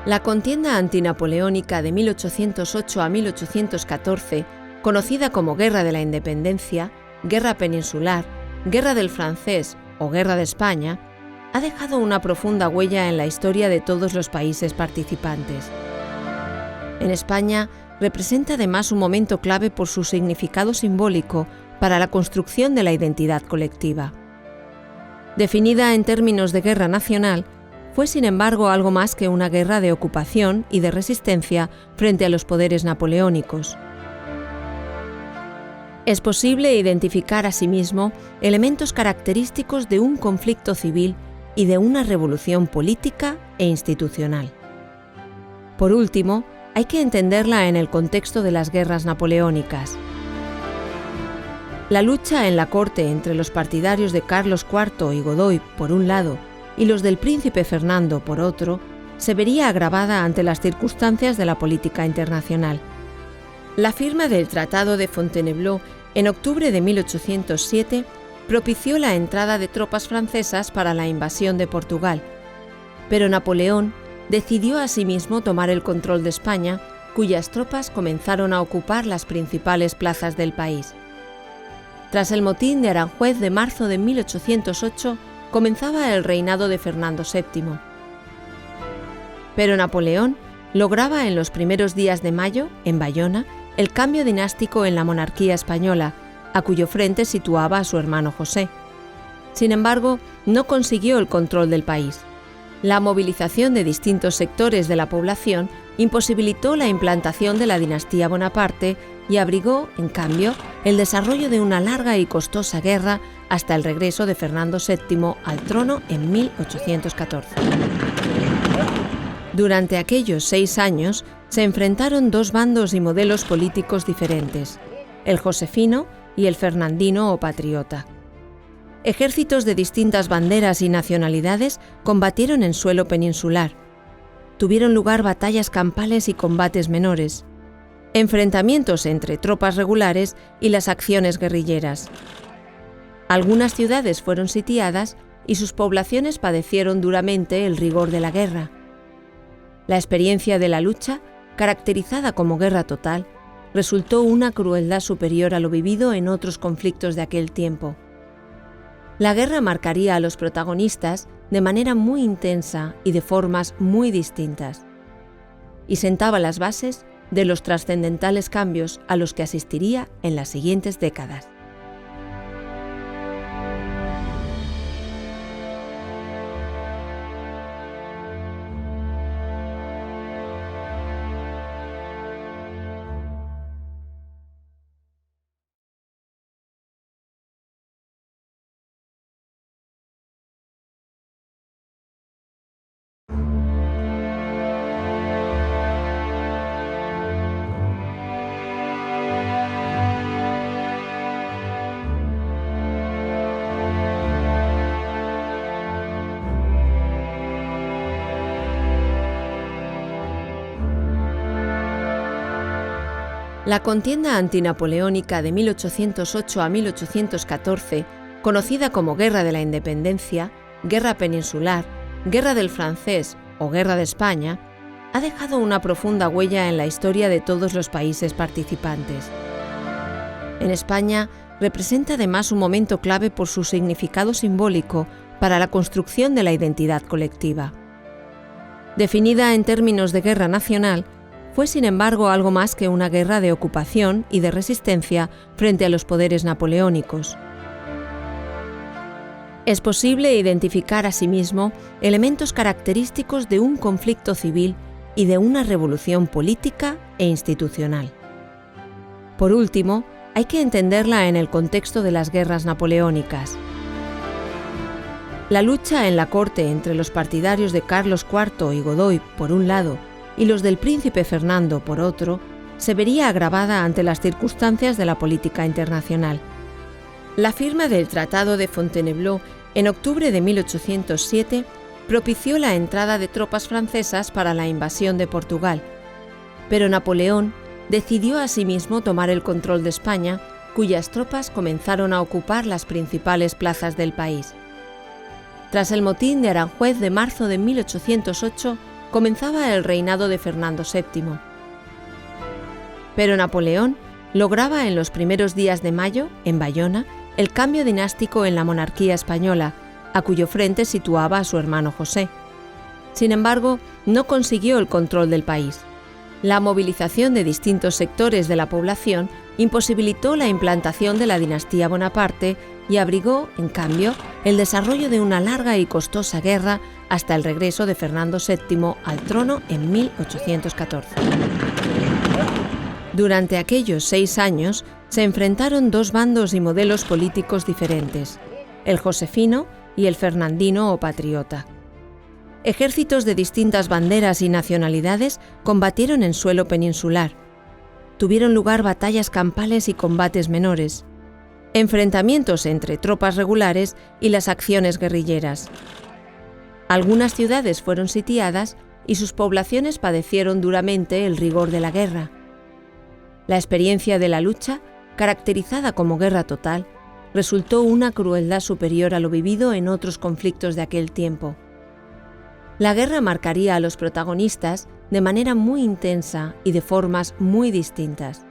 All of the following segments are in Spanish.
La contienda antinapoleónica de 1808 a 1814, conocida como Guerra de la Independencia, Guerra Peninsular, Guerra del Francés o Guerra de España, ha dejado una profunda huella en la historia de todos los países participantes. En España, representa además un momento clave por su significado simbólico para la construcción de la identidad colectiva. Definida en términos de guerra nacional, fue sin embargo algo más que una guerra de ocupación y de resistencia frente a los poderes napoleónicos. Es posible identificar asimismo elementos característicos de un conflicto civil y de una revolución política e institucional. Por último, hay que entenderla en el contexto de las guerras napoleónicas. La lucha en la corte entre los partidarios de Carlos IV y Godoy, por un lado, y los del príncipe Fernando, por otro, se vería agravada ante las circunstancias de la política internacional. La firma del Tratado de Fontainebleau en octubre de 1807 propició la entrada de tropas francesas para la invasión de Portugal, pero Napoleón decidió asimismo tomar el control de España, cuyas tropas comenzaron a ocupar las principales plazas del país. Tras el motín de Aranjuez de marzo de 1808, comenzaba el reinado de Fernando VII. Pero Napoleón lograba en los primeros días de mayo, en Bayona, el cambio dinástico en la monarquía española, a cuyo frente situaba a su hermano José. Sin embargo, no consiguió el control del país. La movilización de distintos sectores de la población imposibilitó la implantación de la dinastía Bonaparte y abrigó, en cambio, el desarrollo de una larga y costosa guerra hasta el regreso de Fernando VII al trono en 1814. Durante aquellos 6 años se enfrentaron dos bandos y modelos políticos diferentes, el josefino y el fernandino o patriota. Ejércitos de distintas banderas y nacionalidades combatieron en suelo peninsular. Tuvieron lugar batallas campales y combates menores, enfrentamientos entre tropas regulares y las acciones guerrilleras. Algunas ciudades fueron sitiadas y sus poblaciones padecieron duramente el rigor de la guerra. La experiencia de la lucha, caracterizada como guerra total, resultó una crueldad superior a lo vivido en otros conflictos de aquel tiempo. La guerra marcaría a los protagonistas de manera muy intensa y de formas muy distintas, y sentaba las bases de los trascendentales cambios a los que asistiría en las siguientes décadas. La contienda antinapoleónica de 1808 a 1814, conocida como Guerra de la Independencia, Guerra Peninsular, Guerra del Francés o Guerra de España, ha dejado una profunda huella en la historia de todos los países participantes. En España, representa además un momento clave por su significado simbólico para la construcción de la identidad colectiva. Definida en términos de guerra nacional, fue sin embargo algo más que una guerra de ocupación y de resistencia frente a los poderes napoleónicos. Es posible identificar asimismo elementos característicos de un conflicto civil y de una revolución política e institucional. Por último, hay que entenderla en el contexto de las guerras napoleónicas. La lucha en la corte entre los partidarios de Carlos IV y Godoy, por un lado, y los del príncipe Fernando, por otro, se vería agravada ante las circunstancias de la política internacional. La firma del Tratado de Fontainebleau en octubre de 1807 propició la entrada de tropas francesas para la invasión de Portugal, pero Napoleón decidió asimismo tomar el control de España, cuyas tropas comenzaron a ocupar las principales plazas del país. Tras el motín de Aranjuez de marzo de 1808, comenzaba el reinado de Fernando VII. Pero Napoleón lograba en los primeros días de mayo, en Bayona, el cambio dinástico en la monarquía española, a cuyo frente situaba a su hermano José. Sin embargo, no consiguió el control del país. La movilización de distintos sectores de la población imposibilitó la implantación de la dinastía Bonaparte y abrigó, en cambio, el desarrollo de una larga y costosa guerra hasta el regreso de Fernando VII al trono en 1814. Durante aquellos 6 años se enfrentaron 2 bandos y modelos políticos diferentes, el josefino y el fernandino o patriota. Ejércitos de distintas banderas y nacionalidades combatieron en suelo peninsular. Tuvieron lugar batallas campales y combates menores, enfrentamientos entre tropas regulares y las acciones guerrilleras. Algunas ciudades fueron sitiadas y sus poblaciones padecieron duramente el rigor de la guerra. La experiencia de la lucha, caracterizada como guerra total, resultó una crueldad superior a lo vivido en otros conflictos de aquel tiempo. La guerra marcaría a los protagonistas de manera muy intensa y de formas muy distintas,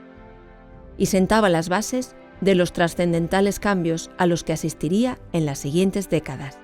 y sentaba las bases de los trascendentales cambios a los que asistiría en las siguientes décadas.